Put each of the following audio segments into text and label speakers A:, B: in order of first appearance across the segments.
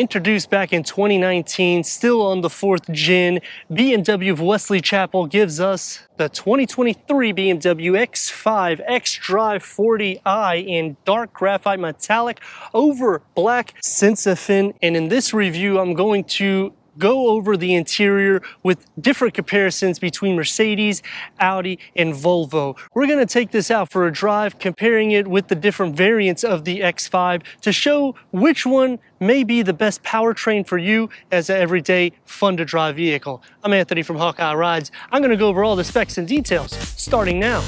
A: Introduced back in 2019, still on the 4th gen, BMW of Wesley Chapel gives us the 2023 BMW X5 xdrive40i in dark graphite metallic over black Sensafin. And in this review, I'm going to go over the interior with different comparisons between Mercedes, Audi, and Volvo. We're going to take this out for a drive, comparing it with the different variants of the X5 to show which one may be the best powertrain for you as an everyday fun to drive vehicle. I'm Anthony from Hawkeye Rides. I'm going to go over all the specs and details starting now.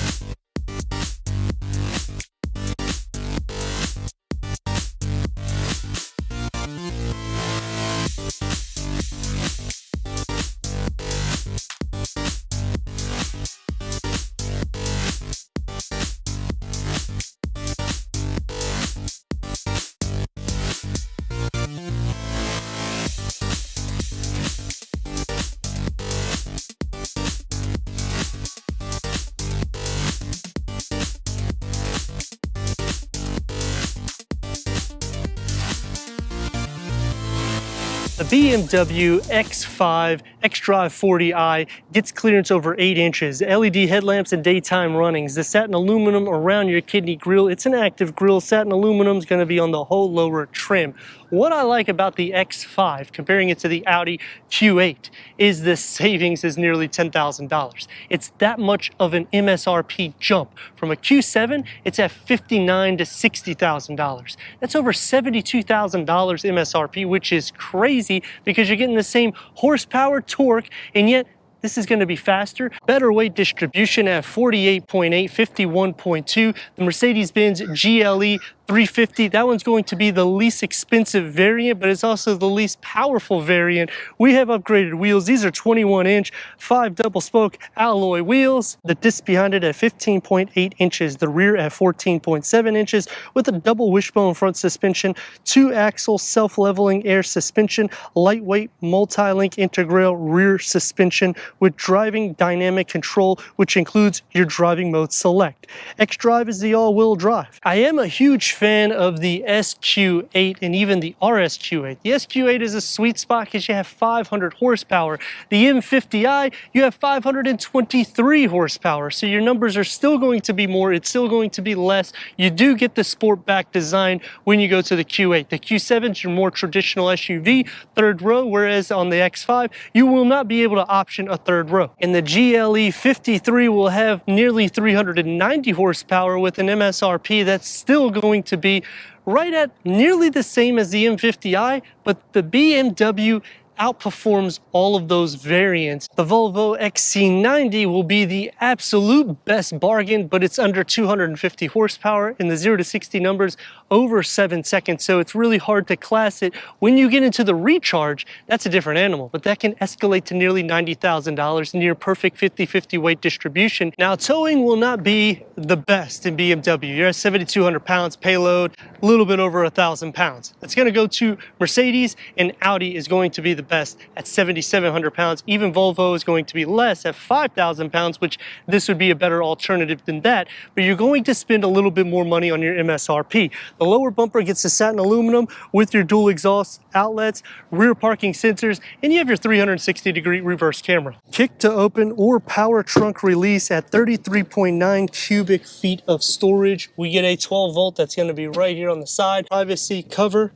A: The BMW X5 xdrive40i gets clearance over 8 inches, LED headlamps and daytime runnings. The satin aluminum around your kidney grille, it's an active grille. Satin aluminum is going to be on the whole lower trim. What I like about the X5, comparing it to the Audi Q8, is the savings is nearly $10,000. It's that much of an MSRP jump. From a Q7, it's at $59,000 to $60,000. That's over $72,000 MSRP, which is crazy because you're getting the same horsepower, torque, and yet this is going to be faster, better weight distribution at 48.8, 51.2. The Mercedes-Benz GLE 350, that one's going to be the least expensive variant, but it's also the least powerful variant. We have upgraded wheels. These are 21-inch, 5 double-spoke alloy wheels. The disc behind it at 15.8 inches, the rear at 14.7 inches, with a double wishbone front suspension, 2-axle self-leveling air suspension, lightweight multi-link integral rear suspension with driving dynamic control, which includes your driving mode select. xDrive is the all-wheel drive. I am a huge fan of the SQ8 and even the RSQ8. The SQ8 is a sweet spot because you have 500 horsepower. The M50i, you have 523 horsepower. So your numbers are still going to be more, it's still going to be less. You do get the sport back design when you go to the Q8. The Q7 is your more traditional SUV, third row, whereas on the X5, you will not be able to option a third row. And the GLE 53 will have nearly 390 horsepower with an MSRP that's still going to be right at nearly the same as the M50i, but the BMW outperforms all of those variants. The Volvo XC90 will be the absolute best bargain, but it's under 250 horsepower and the 0 to 60 numbers over 7 seconds, so it's really hard to class it. When you get into the recharge, that's a different animal, but that can escalate to nearly $90,000, near perfect 50-50 weight distribution. Now, towing will not be the best in BMW. You're at 7,200 pounds payload, a little bit over 1,000 pounds. It's going to go to Mercedes, and Audi is going to be the best at 7,700 pounds. Even Volvo is going to be less at 5,000 pounds, which this would be a better alternative than that, but you're going to spend a little bit more money on your MSRP. The lower bumper gets the satin aluminum with your dual exhaust outlets, rear parking sensors, and you have your 360-degree reverse camera. Kick to open or power trunk release at 33.9 cubic feet of storage. We get a 12-volt that's going to be right here on the side. Privacy cover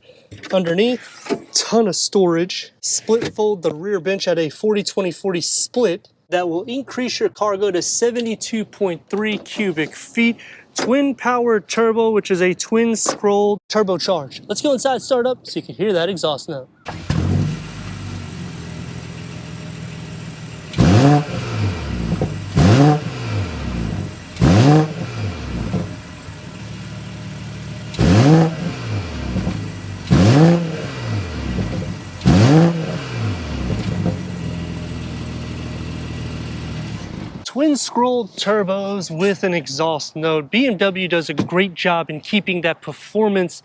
A: underneath, ton of storage. Split fold the rear bench at a 40-20-40 split. That will increase your cargo to 72.3 cubic feet. Twin power turbo, which is a twin scroll turbocharged. Let's go inside, start up, so you can hear that exhaust note. Twin scroll turbos with an exhaust note. BMW does a great job in keeping that performance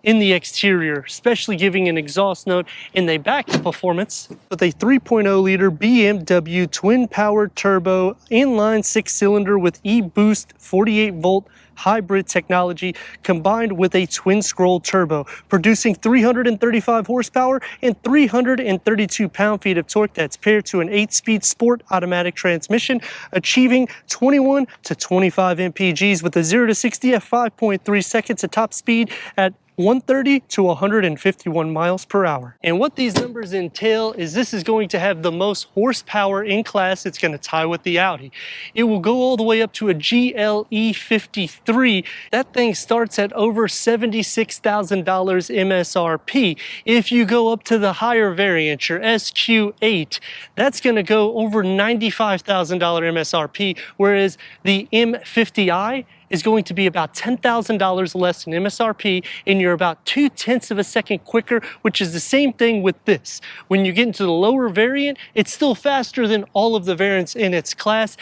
A: in the exterior, especially giving an exhaust note, and they back the performance with a 3.0 liter BMW twin power turbo inline 6-cylinder with e-boost 48 volt hybrid technology combined with a twin scroll turbo, producing 335 horsepower and 332 pound-feet of torque. That's paired to an 8-speed sport automatic transmission, achieving 21 to 25 mpgs with a 0 to 60 at 5.3 seconds, a top speed at 130 to 151 miles per hour. And what these numbers entail is this is going to have the most horsepower in class. It's going to tie with the Audi. It will go all the way up to a GLE53. That thing starts at over $76,000 MSRP. If you go up to the higher variant, your SQ8, that's going to go over $95,000 MSRP, whereas the M50i is going to be about $10,000 less than MSRP, and you're about 0.2 of a second quicker, which is the same thing with this. When you get into the lower variant, it's still faster than all of the variants in its class.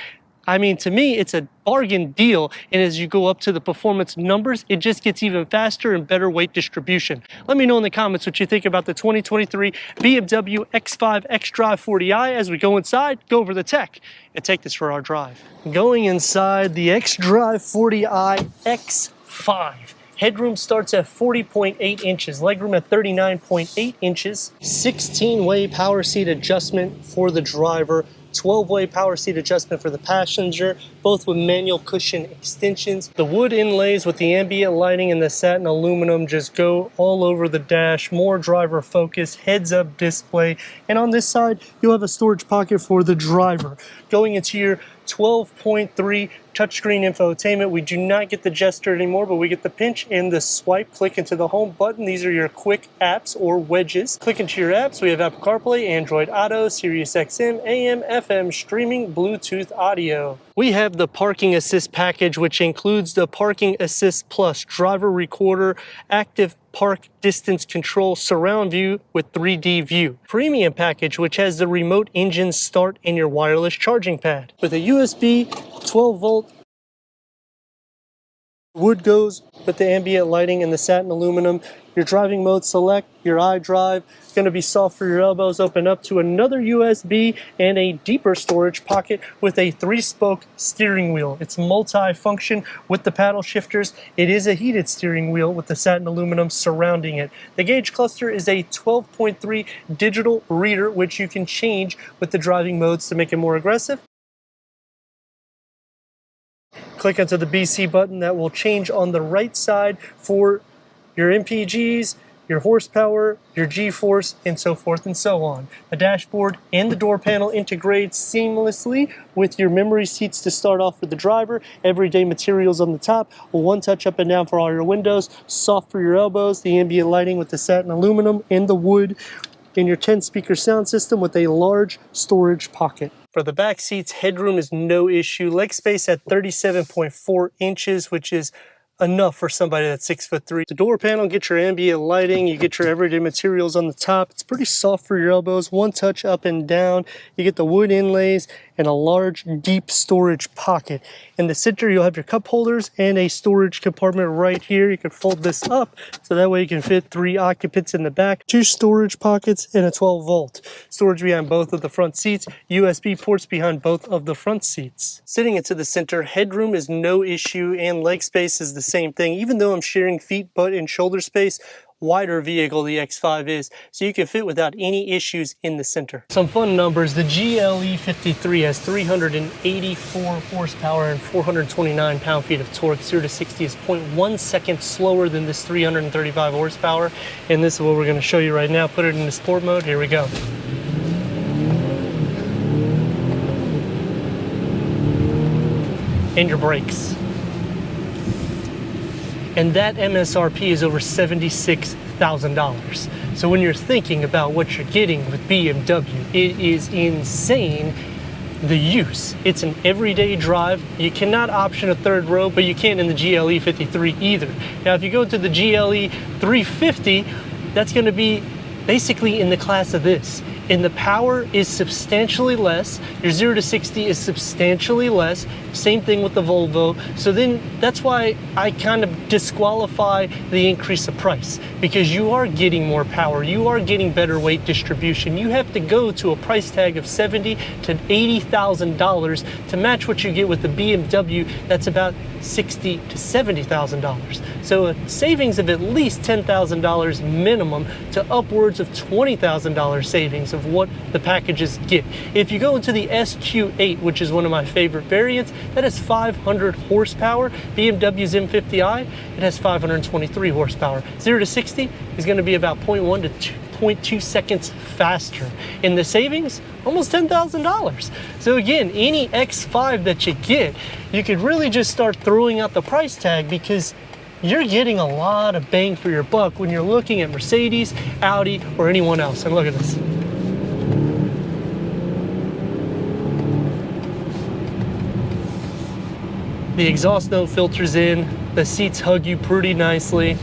A: I mean, to me, it's a bargain deal, and as you go up to the performance numbers, it just gets even faster and better weight distribution. Let me know in the comments what you think about the 2023 BMW X5 xdrive40i. As we go inside, go over the tech, and take this for our drive. Going inside the xdrive40i X5. Headroom starts at 40.8 inches, legroom at 39.8 inches, 16-way power seat adjustment for the driver, 12-way power seat adjustment for the passenger, both with manual cushion extensions. The wood inlays with the ambient lighting and the satin aluminum just go all over the dash. More driver focus, heads-up display, and on this side, you'll have a storage pocket for the driver. Going into your 12.3 touchscreen infotainment. We do not get the gesture anymore, but we get the pinch and the swipe. Click into the home button. These are your quick apps or wedges. Click into your apps. We have Apple CarPlay, Android Auto, Sirius XM, AM, FM, streaming, Bluetooth audio. We have the parking assist package, which includes the parking assist plus driver recorder, active park distance control, surround view with 3D view. Premium package, which has the remote engine start and your wireless charging pad. With a USB 12 volt, wood goes with the ambient lighting and the satin aluminum. Your driving mode select, your iDrive, it's going to be soft for your elbows, open up to another USB and a deeper storage pocket with a 3-spoke steering wheel. It's multi-function with the paddle shifters. It is a heated steering wheel with the satin aluminum surrounding it. The gauge cluster is a 12.3 digital reader, which you can change with the driving modes to make it more aggressive. Click onto the BC button. That will change on the right side for your MPGs, your horsepower, your G-force, and so forth and so on. The dashboard and the door panel integrate seamlessly with your memory seats to start off with the driver. Everyday materials on the top, one touch up and down for all your windows, soft for your elbows, the ambient lighting with the satin aluminum and the wood, and your 10-speaker sound system with a large storage pocket. For the back seats, headroom is no issue. Leg space at 37.4 inches, which is enough for somebody that's 6'3". The door panel, get your ambient lighting, you get your everyday materials on the top. It's pretty soft for your elbows, one touch up and down. You get the wood inlays and a large, deep storage pocket. In the center, you'll have your cup holders and a storage compartment right here. You can fold this up so that way you can fit 3 occupants in the back, 2 storage pockets, and a 12-volt. Storage behind both of the front seats, USB ports behind both of the front seats. Sitting into the center, headroom is no issue and leg space is the same thing. Even though I'm sharing feet, butt, and shoulder space, wider vehicle the X5 is, so you can fit without any issues in the center. Some fun numbers: the GLE53 has 384 horsepower and 429 pound-feet of torque. 0 to 60 is 0.1 seconds slower than this 335 horsepower, and this is what we're going to show you right now. Put it into sport mode. Here we go. And your brakes. And that MSRP is over $76,000. So when you're thinking about what you're getting with BMW, it is insane, the use. It's an everyday drive. You cannot option a third row, but you can in the GLE53 either. Now, if you go to the GLE350, that's going to be basically in the class of this. and the power is substantially less. Your 0 to 60 is substantially less. Same thing with the Volvo. So then that's why I kind of disqualify the increase of price, because you are getting more power, you are getting better weight distribution. You have to go to a price tag of $70,000 to $80,000 to match what you get with the BMW that's about $60,000 to $70,000. So a savings of at least $10,000 minimum to upwards of $20,000 savings of what the packages get. If you go into the SQ8, which is one of my favorite variants, that has 500 horsepower. BMW's M50i, it has 523 horsepower. 0 to 60 is going to be about 0.1 to 2.2 seconds faster. In the savings, almost $10,000. So again, any X5 that you get, you could really just start throwing out the price tag, because you're getting a lot of bang for your buck when you're looking at Mercedes, Audi, or anyone else. And look at this. The exhaust note filters in, the seats hug you pretty nicely.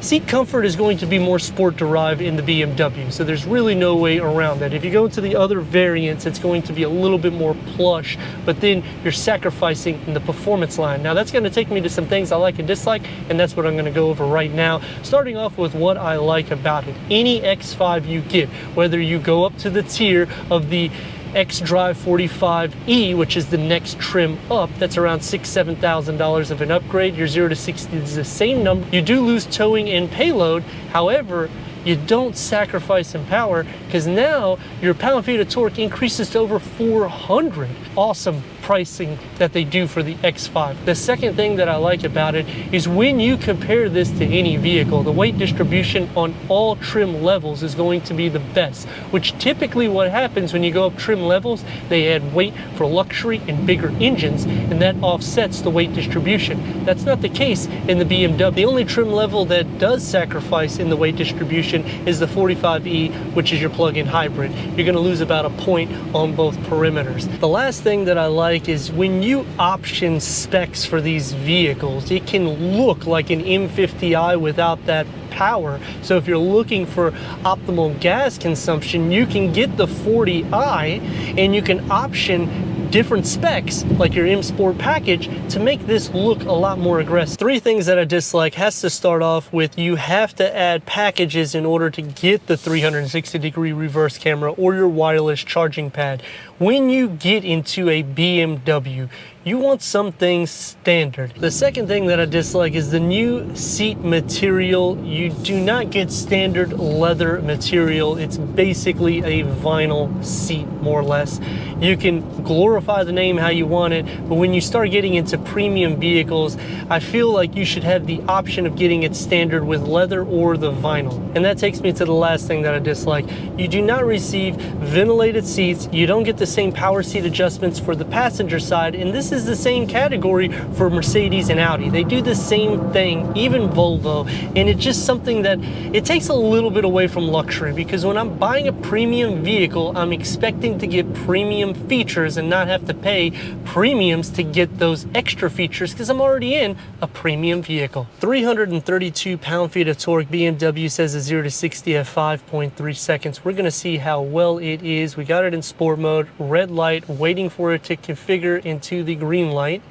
A: Seat comfort is going to be more sport derived in the BMW, so there's really no way around that. If you go to the other variants, it's going to be a little bit more plush, but then you're sacrificing in the performance line. Now that's going to take me to some things I like and dislike, and that's what I'm going to go over right now. Starting off with what I like about it. Any X5 you get, whether you go up to the tier of the xdrive40i, which is the next trim up, that's around $6,000 to $7,000 of an upgrade. Your 0 to 60 is the same number. You do lose towing and payload, however, you don't sacrifice in power, because now your pound-feet of torque increases to over 400. Awesome pricing that they do for the X5. The second thing that I like about it is when you compare this to any vehicle, the weight distribution on all trim levels is going to be the best, which typically what happens when you go up trim levels, they add weight for luxury and bigger engines, and that offsets the weight distribution. That's not the case in the BMW. The only trim level that does sacrifice in the weight distribution is the 45e, which is your plug-in hybrid. You're going to lose about a point on both perimeters. The last thing that I like is when you option specs for these vehicles, it can look like an M50i without that power. So if you're looking for optimal gas consumption, you can get the 40i and you can option different specs like your M Sport package to make this look a lot more aggressive. Three things that I dislike has to start off with, you have to add packages in order to get the 360-degree reverse camera or your wireless charging pad. When you get into a BMW, you want some things standard. The second thing that I dislike is the new seat material. You do not get standard leather material. It's basically a vinyl seat, more or less. You can glorify the name how you want it, but when you start getting into premium vehicles, I feel like you should have the option of getting it standard with leather or the vinyl. And that takes me to the last thing that I dislike. You do not receive ventilated seats. You don't get the same power seat adjustments for the passenger side, and this is the same category for Mercedes and Audi. They do the same thing, even Volvo, and it's just something that it takes a little bit away from luxury, because when I'm buying a premium vehicle, I'm expecting to get premium features and not have to pay premiums to get those extra features because I'm already in a premium vehicle. 332 pound-feet of torque. BMW says a 0 to 60 at 5.3 seconds. We're gonna see how well it is. We got it in sport mode, red light, waiting for it to configure into the green light,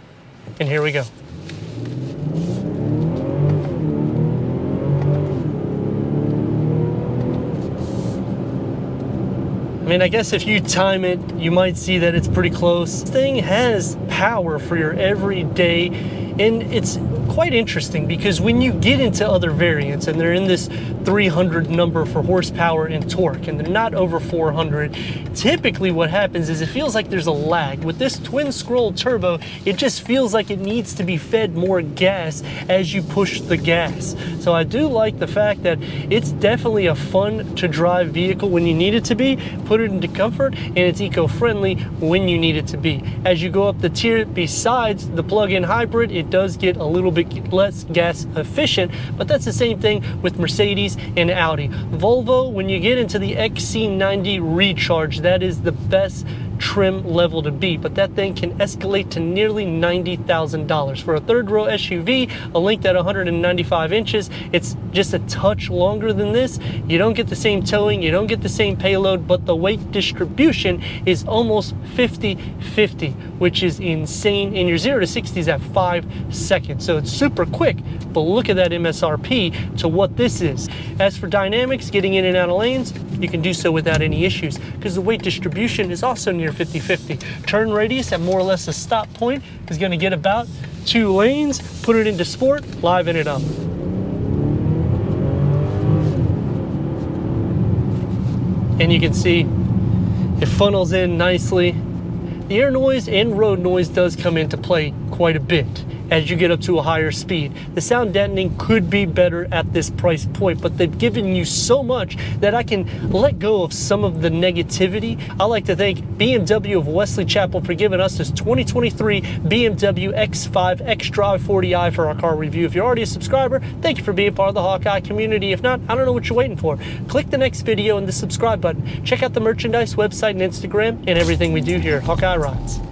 A: and here we go. I mean, I guess if you time it, you might see that it's pretty close. This thing has power for your everyday, and it's quite interesting because when you get into other variants and they're in this 300 number for horsepower and torque and they're not over 400, typically what happens is it feels like there's a lag. With this twin scroll turbo, it just feels like it needs to be fed more gas as you push the gas. So I do like the fact that it's definitely a fun to drive vehicle when you need it to be, put it into comfort, and it's eco-friendly when you need it to be. As you go up the tier, besides the plug-in hybrid, it does get a little bit less gas efficient, but that's the same thing with Mercedes and Audi. Volvo, when you get into the XC90 Recharge, that is the best trim level to be, but that thing can escalate to nearly $90,000. For a third row SUV, a length at 195 inches, it's just a touch longer than this. You don't get the same towing, you don't get the same payload, but the weight distribution is almost 50-50, which is insane. And your 0 to 60 is at 5 seconds. So it's super quick, but look at that MSRP to what this is. As for dynamics, getting in and out of lanes, you can do so without any issues because the weight distribution is also near 50-50. Turn radius at more or less a stop point is going to get about 2 lanes. Put it into sport, liven it up. And you can see it funnels in nicely. The air noise and road noise does come into play quite a bit as you get up to a higher speed. The sound deadening could be better at this price point, but they've given you so much that I can let go of some of the negativity. I like to thank BMW of Wesley Chapel for giving us this 2023 BMW X5 xdrive40i for our car review. If you're already a subscriber, thank you for being part of the Hawkeye community. If not, I don't know what you're waiting for. Click the next video and the subscribe button. Check out the merchandise website and Instagram and everything we do here at Hawkeye Rides.